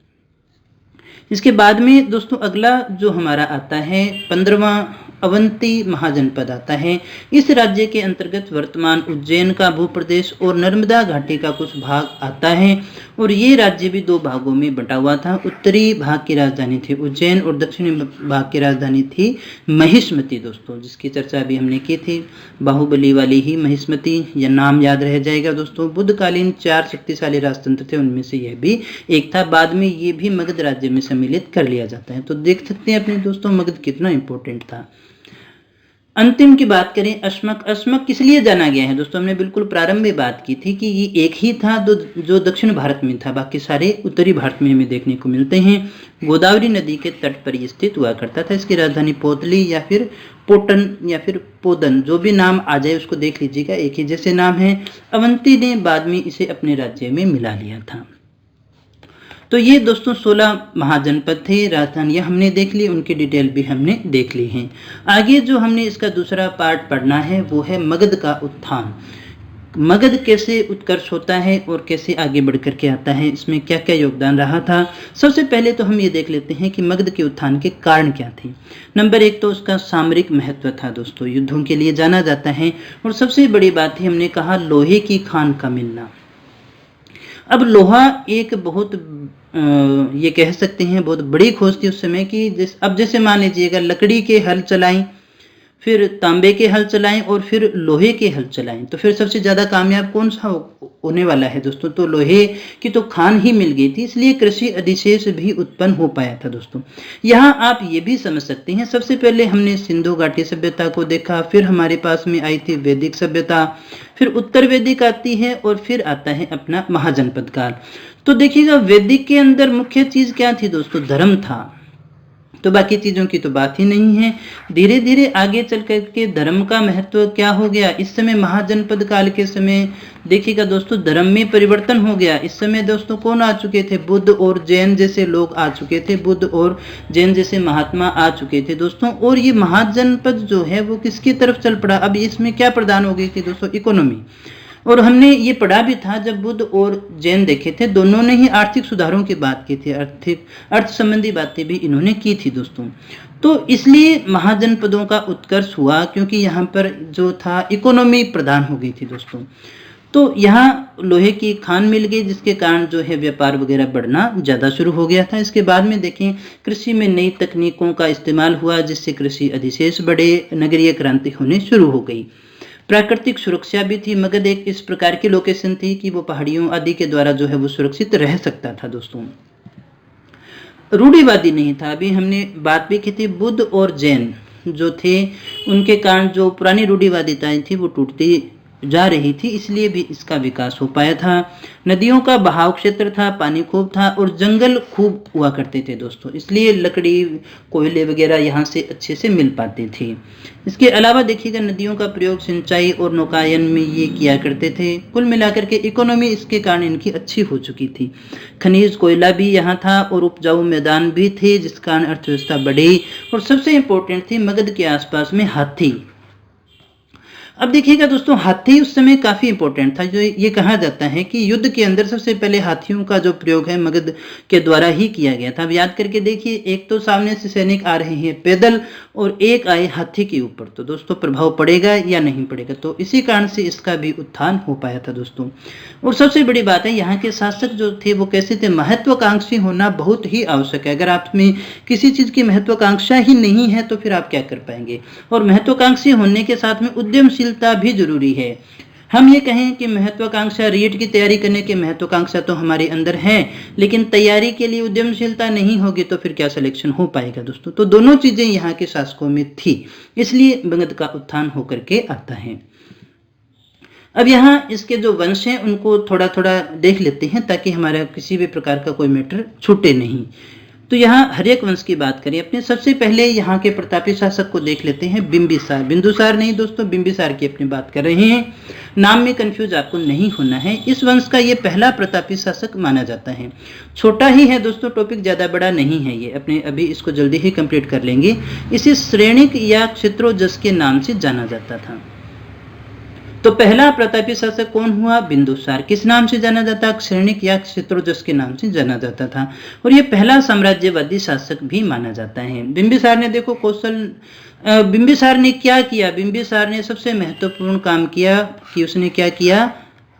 इसके बाद में दोस्तों अगला जो हमारा आता है 15वां अवंती महाजनपद आता है। इस राज्य के अंतर्गत वर्तमान उज्जैन का भूप्रदेश और नर्मदा घाटी का कुछ भाग आता है और ये राज्य भी दो भागों में बटा हुआ था। उत्तरी भाग की राजधानी थी उज्जैन और दक्षिणी भाग की राजधानी थी महिष्मती दोस्तों, जिसकी चर्चा अभी हमने की थी। बाहुबली वाली ही महिष्मती, यह नाम याद रह जाएगा दोस्तों। बुद्धकालीन 4 शक्तिशाली राजतंत्र थे, उनमें से यह भी एक था। बाद में ये भी मगध राज्य में सम्मिलित कर लिया जाता है। तो देख सकते हैं अपने दोस्तों मगध कितना इंपॉर्टेंट था। अंतिम की बात करें, अश्मक। अश्मक किस लिए जाना गया है दोस्तों? हमने बिल्कुल प्रारंभ में बात की थी कि ये एक ही था जो दक्षिण भारत में था, बाकी सारे उत्तरी भारत में हमें देखने को मिलते हैं। गोदावरी नदी के तट पर स्थित हुआ करता था। इसकी राजधानी पोतली या फिर पोटन या फिर पोदन, जो भी नाम आ जाए उसको देख लीजिएगा, एक ही जैसे नाम है। अवंती ने बाद में इसे अपने राज्य में मिला लिया था। तो ये दोस्तों 16 महाजनपद थे, राजधानियां हमने देख ली, उनकी डिटेल भी हमने देख ली है। आगे जो हमने इसका दूसरा पार्ट पढ़ना है वो है मगध का उत्थान। मगध कैसे उत्कर्ष होता है और कैसे आगे बढ़ करके आता है, इसमें क्या क्या योगदान रहा था। सबसे पहले तो हम ये देख लेते हैं कि मगध के उत्थान के कारण क्या थे। नंबर 1 तो उसका सामरिक महत्व था दोस्तों, युद्धों के लिए जाना जाता है। और सबसे बड़ी बात थी, हमने कहा लोहे की खान का मिलना। अब लोहा एक बहुत ये कह सकते हैं बहुत बड़ी खोज थी उस समय की। अब जैसे मान लीजिएगा लकड़ी के हल चलाएं, फिर तांबे के हल चलाएं और फिर लोहे के हल चलाएं, तो फिर सबसे ज्यादा कामयाब कौन सा होने वाला है दोस्तों? तो लोहे की तो खान ही मिल गई थी, इसलिए कृषि अधिशेष भी उत्पन्न हो पाया था दोस्तों। यहाँ आप ये भी समझ सकते हैं, सबसे पहले हमने सिंधु घाटी सभ्यता को देखा, फिर हमारे पास में आई थी वैदिक सभ्यता, फिर उत्तर वैदिक आती है और फिर आता है अपना महाजनपद काल। तो देखिएगा वैदिक के अंदर मुख्य चीज क्या थी दोस्तों? धर्म था, तो बाकी चीजों की तो बात ही नहीं है। धीरे धीरे आगे चल करके धर्म का महत्व क्या हो गया, इस समय महाजनपद काल के समय देखिएगा दोस्तों धर्म में परिवर्तन हो गया। इस समय दोस्तों कौन आ चुके थे? बुद्ध और जैन जैसे लोग आ चुके थे, बुद्ध और जैन जैसे महात्मा आ चुके थे दोस्तों। और ये महाजनपद जो है वो किसकी तरफ चल पड़ा? अब इसमें क्या प्रदान हो गई थी दोस्तों? इकोनॉमी। और हमने ये पढ़ा भी था जब बुद्ध और जैन देखे थे, दोनों ने ही आर्थिक सुधारों की बात की थी, अर्थ संबंधी बातें भी इन्होंने की थी दोस्तों। तो इसलिए महाजनपदों का उत्कर्ष हुआ क्योंकि यहाँ पर जो था इकोनॉमी प्रदान हो गई थी दोस्तों। तो यहाँ लोहे की खान मिल गई, जिसके कारण जो है व्यापार वगैरह बढ़ना ज़्यादा शुरू हो गया था। इसके बाद में देखें कृषि में नई तकनीकों का इस्तेमाल हुआ, जिससे कृषि अधिशेष बढ़े, नगरीय क्रांति होने शुरू हो गई। प्राकृतिक सुरक्षा भी थी। मगध एक इस प्रकार की लोकेशन थी कि वो पहाड़ियों आदि के द्वारा जो है वो सुरक्षित रह सकता था दोस्तों। रूढ़िवादी नहीं था। अभी हमने बात भी की थी, बुद्ध और जैन जो थे उनके कारण जो पुरानी रूढ़िवादिताएं थी वो टूटती जा रही थी, इसलिए भी इसका विकास हो पाया था। नदियों का बहाव क्षेत्र था, पानी खूब था और जंगल खूब हुआ करते थे दोस्तों, इसलिए लकड़ी कोयले वगैरह यहाँ से अच्छे से मिल पाते थे। इसके अलावा देखिएगा नदियों का प्रयोग सिंचाई और नौकायन में ये किया करते थे। कुल मिलाकर के इकोनॉमी इसके कारण इनकी अच्छी हो चुकी थी। खनिज कोयला भी यहाँ था और उपजाऊ मैदान भी थे, जिस कारण अर्थव्यवस्था बढ़ी। और सबसे इम्पोर्टेंट थी मगध के आसपास में हाथी। अब देखिएगा दोस्तों हाथी उस समय काफी इंपॉर्टेंट था। जो ये कहा जाता है कि युद्ध के अंदर सबसे पहले हाथियों का जो प्रयोग है मगध के द्वारा ही किया गया था। अब याद करके देखिए, एक तो सामने से सैनिक आ रहे हैं पैदल और एक आए हाथी के ऊपर, तो दोस्तों प्रभाव पड़ेगा या नहीं पड़ेगा? तो इसी कारण से इसका भी उत्थान हो पाया था दोस्तों। और सबसे बड़ी बात है यहाँ के शासक जो थे वो कैसे थे? महत्वाकांक्षी होना बहुत ही आवश्यक है। अगर आप में किसी चीज की महत्वाकांक्षा ही नहीं है तो फिर आप क्या कर पाएंगे? और महत्वाकांक्षी होने के साथ में उद्यमशीलता भी जरूरी है। हम ये कहें कि महत्वाकांक्षा रीट की तैयारी करने की महत्वाकांक्षा तो हमारे अंदर है, लेकिन तैयारी के लिए उद्यमशीलता नहीं होगी तो फिर क्या सिलेक्शन हो पाएगा दोस्तों? तो दोनों चीजें यहाँ के शासकों में थी, इसलिए मगध का उत्थान होकर के आता है। अब यहाँ इसके जो वंश हैं उनको थोड़ा थोड़ा देख लेते हैं ताकि हमारा किसी भी प्रकार का कोई मैटर छूटे नहीं। तो यहाँ हर एक वंश की बात करें अपने, सबसे पहले यहाँ के प्रतापी शासक को देख लेते हैं, बिंबिसार। बिंदुसार नहीं दोस्तों, बिंबिसार की अपनी बात कर रहे हैं। नाम में कंफ्यूज आपको नहीं होना है। इस वंश का ये पहला प्रतापी शासक माना जाता है। छोटा ही है दोस्तों, टॉपिक ज्यादा बड़ा नहीं है ये, अपने अभी इसको जल्दी ही कंप्लीट कर लेंगे। इसे श्रेणिक या क्षेत्रोजस के नाम से जाना जाता था। तो पहला प्रतापी शासक कौन हुआ? बिंदुसार। किस नाम से जाना जाता? श्रेणिक या क्षेत्रोजस के नाम से जाना जाता था। और ये पहला साम्राज्यवादी शासक भी माना जाता है। बिंबिसार ने देखो कौशल बिंबिसार ने क्या किया? बिंबिसार ने सबसे महत्वपूर्ण काम किया कि उसने क्या किया?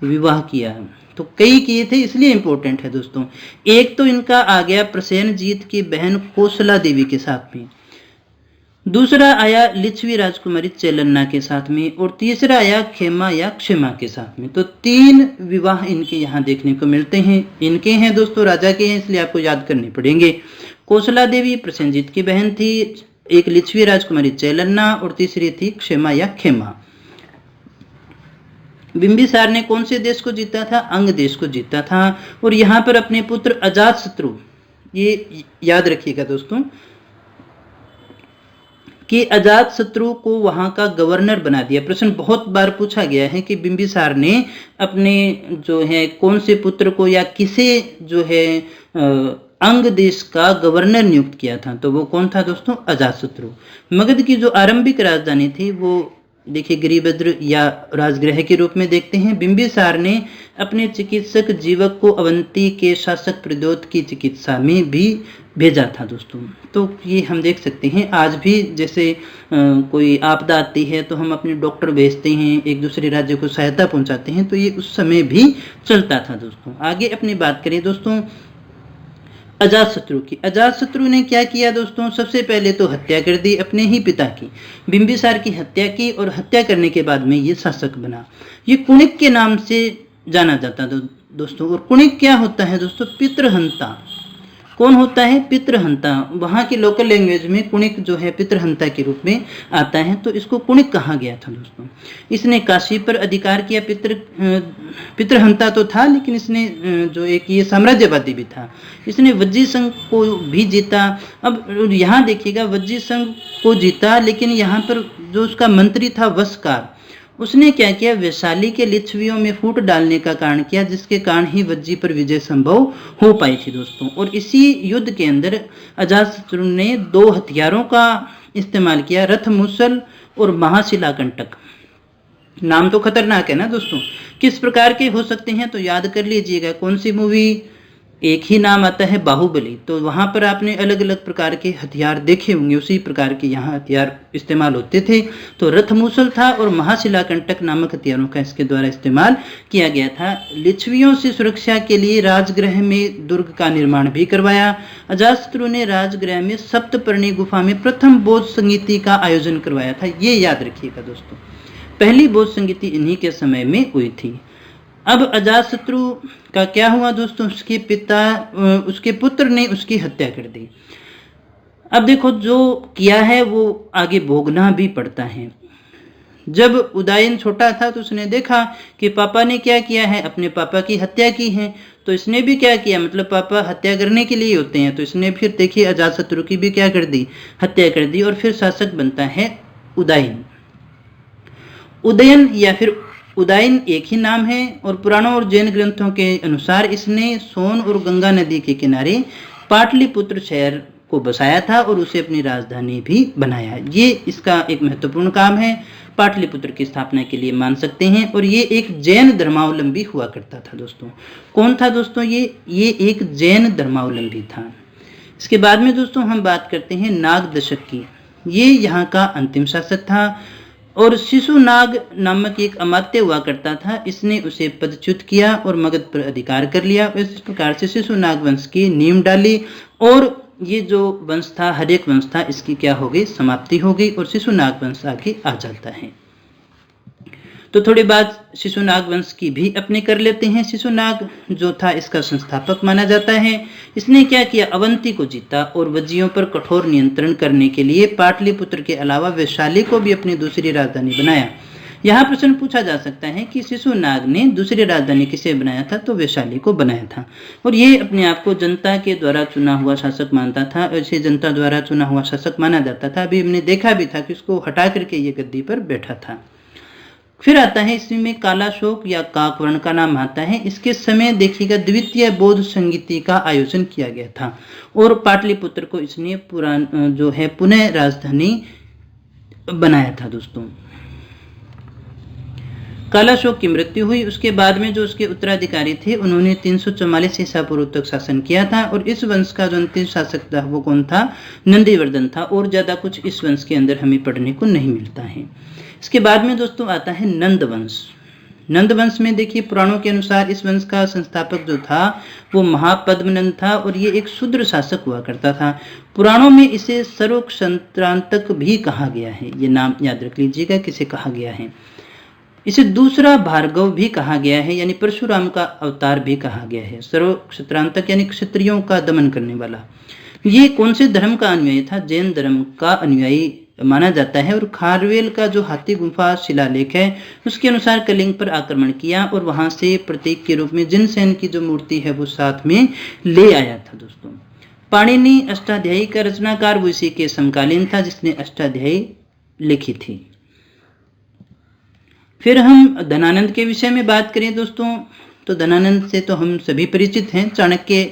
विवाह किया। तो कई किए थे इसलिए इंपॉर्टेंट है दोस्तों। एक तो इनका आ गया प्रसेनजीत की बहन कौशला देवी के साथ में, दूसरा आया लिच्छवी राजकुमारी चेलन्ना के साथ में, और तीसरा आया खेमा या क्षमा के साथ में। तो 3 विवाह इनके यहाँ देखने को मिलते हैं। इनके हैं दोस्तों, राजा के हैं, इसलिए आपको याद करने पड़ेंगे। कौशला देवी प्रसेनजीत की बहन थी, एक लिच्छवी राजकुमारी चेलन्ना, और तीसरी थी क्षमा या खेमा। बिंबिसार ने कौन से देश को जीता था? अंग देश को जीता था, और यहाँ पर अपने पुत्र अजातशत्रु, ये याद रखिएगा दोस्तों कि अजातशत्रु को वहां का गवर्नर बना दिया। प्रश्न बहुत बार पूछा गया है कि बिंबिसार ने अपने जो है कौन से पुत्र को या किसे जो है अंग देश का गवर्नर नियुक्त किया था, तो वो कौन था दोस्तों? अजातशत्रु। मगध की जो आरंभिक राजधानी थी वो देखिए गिरिभद्र या राजगृह के रूप में देखते हैं। बिंबिसार ने अपने चिकित्सक जीवक को अवंती के शासक प्रद्योत की चिकित्सा में भी भेजा था दोस्तों। तो ये हम देख सकते हैं आज भी, जैसे कोई आपदा आती है तो हम अपने डॉक्टर भेजते हैं, एक दूसरे राज्य को सहायता पहुंचाते हैं, तो ये उस समय भी चलता था दोस्तों। आगे अपनी बात करें दोस्तों अजातशत्रु की। अजातशत्रु ने क्या किया दोस्तों? सबसे पहले तो हत्या कर दी अपने ही पिता की, बिंबिसार की हत्या की, और हत्या करने के बाद में ये शासक बना। ये कुणिक के नाम से जाना जाता दोस्तों। और कुणिक क्या होता है दोस्तों? पितृहंता। कौन होता है? पितृहंता। वहाँ की लोकल लैंग्वेज में कुणिक जो है पितृहंता के रूप में आता है, तो इसको कुणिक कहा गया था दोस्तों। इसने काशी पर अधिकार किया। पितृहंता तो था, लेकिन इसने जो एक ये साम्राज्यवादी भी था। इसने वज्जी संघ को भी जीता। अब यहाँ देखिएगा, वज्जी संघ को जीता, लेकिन यहाँ पर जो उसका मंत्री था वस्कार, उसने क्या किया? वैशाली के लिच्छवियों में फूट डालने का कारण किया, जिसके कारण ही वज्जी पर विजय संभव हो पाई थी दोस्तों। और इसी युद्ध के अंदर अजातशत्रु ने 2 हथियारों का इस्तेमाल किया, रथमुसल और महाशिलाकंटक। नाम तो खतरनाक है ना दोस्तों। किस प्रकार के हो सकते हैं? तो याद कर लीजिएगा, कौन सी मूवी, एक ही नाम आता है बाहुबली, तो वहां पर आपने अलग अलग प्रकार के हथियार देखे होंगे, उसी प्रकार के यहाँ हथियार इस्तेमाल होते थे। तो रथमूसल था और महाशिलाकंटक नामक हथियारों का इसके द्वारा इस्तेमाल किया गया था। लिच्छवियों से सुरक्षा के लिए राजगृह में दुर्ग का निर्माण भी करवाया। अजातशत्रु ने राजगृह में सप्तपर्णी गुफा में प्रथम बौद्ध संगीति का आयोजन करवाया था। ये याद रखिएगा दोस्तों, पहली बौद्ध संगीति इन्हीं के समय में हुई थी। अब अजातशत्रु का क्या हुआ दोस्तों? उसके पुत्र ने उसकी हत्या कर दी। अब देखो, जो किया है वो आगे भोगना भी पड़ता है। जब उदयन छोटा था तो उसने देखा कि पापा ने क्या किया है, अपने पापा की हत्या की है, तो इसने भी क्या किया, मतलब पापा हत्या करने के लिए होते हैं, तो इसने फिर देखिए अजातशत्रु की भी क्या कर दी, हत्या कर दी, और फिर शासक बनता है उदयन। उदयन या फिर उदयन एक ही नाम है, और पुराणों और जैन ग्रंथों के अनुसार इसने सोन और गंगा नदी के किनारे पाटलिपुत्र शहर को बसाया था और उसे अपनी राजधानी भी बनाया। ये इसका एक महत्वपूर्ण काम है, पाटलिपुत्र की स्थापना के लिए मान सकते हैं। और ये एक जैन धर्मावलंबी हुआ करता था दोस्तों। कौन था दोस्तों? ये एक जैन धर्मावलंबी था। इसके बाद में दोस्तों हम बात करते हैं नाग दशक की। ये यहाँ का अंतिम शासक था, और शिशुनाग नामक एक अमात्य हुआ करता था, इसने उसे पदच्युत किया और मगध पर अधिकार कर लिया। इस प्रकार से शिशुनाग वंश की नींव डाली, और ये जो वंश था, हर एक वंश था, इसकी क्या हो गई, समाप्ति हो गई, और शिशुनाग वंश आगे आ जाता है। तो थोड़ी बात शिशुनाग वंश की भी अपने कर लेते हैं। शिशुनाग जो था इसका संस्थापक माना जाता है। इसने क्या किया, अवंती को जीता और वज्जियों पर कठोर नियंत्रण करने के लिए पाटलिपुत्र के अलावा वैशाली को भी अपनी दूसरी राजधानी बनाया। यहाँ प्रश्न पूछा जा सकता है कि शिशुनाग ने दूसरी राजधानी किसे बनाया था, तो वैशाली को बनाया था। और ये अपने आप को जनता के द्वारा चुना हुआ शासक मानता था, ऐसे जनता द्वारा चुना हुआ शासक माना जाता था। अभी हमने देखा भी था कि उसको हटा करके ये गद्दी पर बैठा था। फिर आता है इसमें कालाशोक या काकवर्ण का नाम आता है। इसके समय देखिएगा द्वितीय बौद्ध संगीति का आयोजन किया गया था, और पाटलिपुत्र को इसने जो है पुनः राजधानी बनाया था दोस्तों। कालाशोक की मृत्यु हुई। उसके बाद में जो उसके उत्तराधिकारी थे उन्होंने 344 ईसा पूर्व तक शासन किया था और इस वंश का जो अंतिम शासक था वो कौन था? नंदीवर्धन था। और ज्यादा कुछ इस वंश के अंदर हमें पढ़ने को नहीं मिलता है। इसके बाद में दोस्तों आता है नंद वंश। नंद वंश में देखिए पुराणों के अनुसार इस वंश का संस्थापक जो था वो महापद्मनंद था और ये एक शूद्र शासक हुआ करता था। पुराणों में इसे सर्वक्षत्रांतक भी कहा गया है। ये नाम याद रख लीजिएगा किसे कहा गया है। इसे दूसरा भार्गव भी कहा गया है, यानी परशुराम का अवतार भी कहा गया है। सर्वक्षत्रांतक यानी क्षत्रियों का दमन करने वाला। ये कौन से धर्म का अनुयायी था? जैन धर्म का अनुयायी माना जाता है। और खारवेल का जो हाथी गुफा शिलालेख है उसके अनुसार कलिंग पर आक्रमण किया और वहां से प्रतीक के रूप में जिनसेन की जो मूर्ति है वो साथ में ले आया था। दोस्तों पाणिनि अष्टाध्यायी का रचनाकार वो इसी के समकालीन था जिसने अष्टाध्यायी लिखी थी। फिर हम धनानंद के विषय में बात करें दोस्तों, तो धनानंद से तो हम सभी परिचित हैं। चाणक्य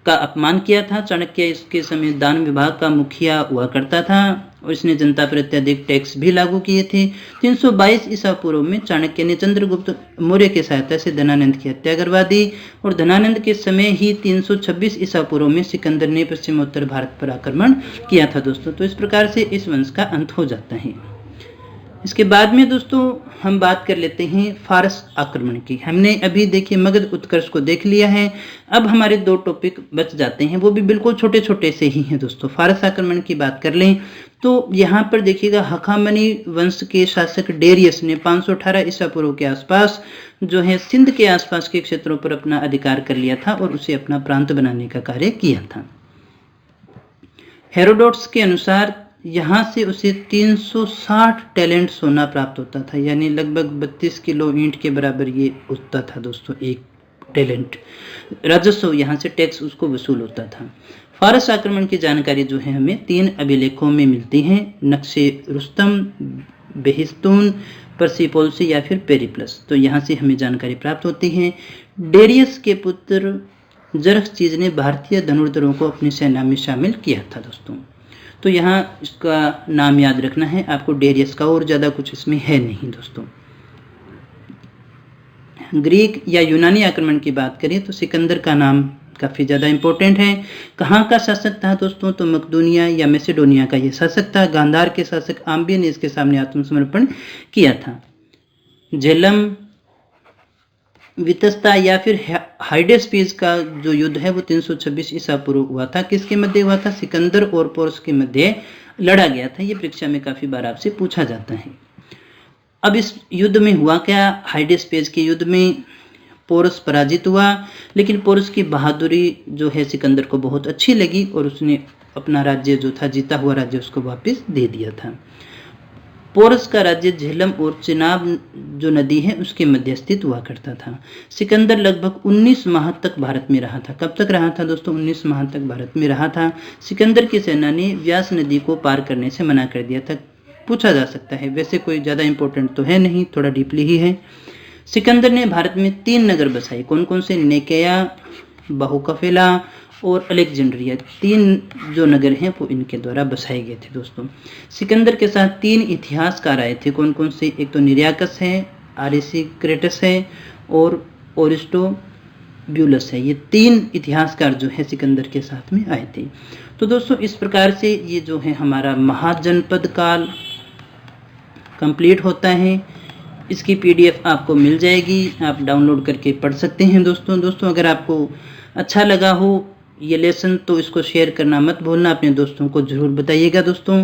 का अपमान किया था। चाणक्य इसके समय दान विभाग का मुखिया हुआ करता था और इसने जनता पर अत्यधिक टैक्स भी लागू किए थे। 322 ईसा पूर्व में चाणक्य ने चंद्रगुप्त मौर्य की सहायता से धनानंद की हत्या करवा दी और धनानंद के समय ही 326 ईसा पूर्व में सिकंदर ने पश्चिमोत्तर भारत पर आक्रमण किया था। दोस्तों तो इस प्रकार से इस वंश का अंत हो जाता है। इसके बाद में दोस्तों हम बात कर लेते हैं फारस आक्रमण की। हमने अभी देखिए मगध उत्कर्ष को देख लिया है। अब हमारे दो टॉपिक बच जाते हैं, वो भी बिल्कुल छोटे छोटे से ही हैं। दोस्तों फारस आक्रमण की बात कर लें तो यहाँ पर देखिएगा हखामनी वंश के शासक डेरियस ने 518 ईसा पूर्व के आसपास जो है सिंध के आसपास के क्षेत्रों पर अपना अधिकार कर लिया था और उसे अपना प्रांत बनाने का कार्य किया था। हेरोडोट्स के अनुसार यहाँ से उसे 360 टैलेंट सोना प्राप्त होता था, यानी लगभग 32 किलो ईंट के बराबर ये उठता था। दोस्तों एक टैलेंट राजस्व, यहाँ से टैक्स उसको वसूल होता था। फारस आक्रमण की जानकारी जो है हमें 3 अभिलेखों में मिलती है, नक्शे रुस्तम, बेहिस्तून, परसिपोल्सी या फिर पेरिप्लस। तो यहाँ से हमें जानकारी प्राप्त होती है। डेरियस के पुत्र जरखचीज ने भारतीय धनुर्धरों को अपनी सेना में शामिल किया था। दोस्तों तो यहाँ इसका नाम याद रखना है आपको, डेरियस का, और ज़्यादा कुछ इसमें है नहीं। दोस्तों ग्रीक या यूनानी आक्रमण की बात करें तो सिकंदर का नाम काफ़ी ज़्यादा इंपॉर्टेंट है। कहाँ का शासक था दोस्तों? तो मकदूनिया या मैसेडोनिया का ये शासक था। गांधार के शासक आम्बिय ने इसके सामने आत्मसमर्पण किया था। झेलम, वितस्ता या फिर हाइडेस्पीस का जो युद्ध है वो 326 ईसा पूर्व हुआ था। किसके मध्य हुआ था? सिकंदर और पोरस के मध्य लड़ा गया था। ये परीक्षा में काफी बार आपसे पूछा जाता है। अब इस युद्ध में हुआ क्या? हाइडेस्पीस के युद्ध में पोरस पराजित हुआ, लेकिन पोरस की बहादुरी जो है सिकंदर को बहुत अच्छी लगी और उसने अपना राज्य जो था, जीता हुआ राज्य, उसको वापस दे दिया था। पोरस का राज्य झेलम और चिनाब जो नदी है उसके मध्य स्थित हुआ करता था। सिकंदर लगभग 19 माह तक भारत में रहा था। कब तक रहा था दोस्तों? 19 माह तक भारत में रहा था। सिकंदर की सेना ने व्यास नदी को पार करने से मना कर दिया था। पूछा जा सकता है, वैसे कोई ज़्यादा इंपॉर्टेंट तो है नहीं, थोड़ा डीपली ही है। सिकंदर ने भारत में 3 नगर बसाए। कौन कौन से? निकेया, बहुकफेला और अलेक्जेंड्रिया। 3 जो नगर हैं वो इनके द्वारा बसाए गए थे। दोस्तों सिकंदर के साथ 3 इतिहासकार आए थे। कौन कौन से? एक तो निरियाकस है, आरिसिक्रेटस है और ओरिस्टोब्यूलस है। ये 3 इतिहासकार जो है सिकंदर के साथ में आए थे। तो दोस्तों इस प्रकार से ये जो है हमारा महाजनपद काल कंप्लीट होता है। इसकी PDF आपको मिल जाएगी, आप डाउनलोड करके पढ़ सकते हैं। दोस्तों अगर आपको अच्छा लगा हो ये लेसन तो इसको शेयर करना मत भूलना, अपने दोस्तों को जरूर बताइएगा। दोस्तों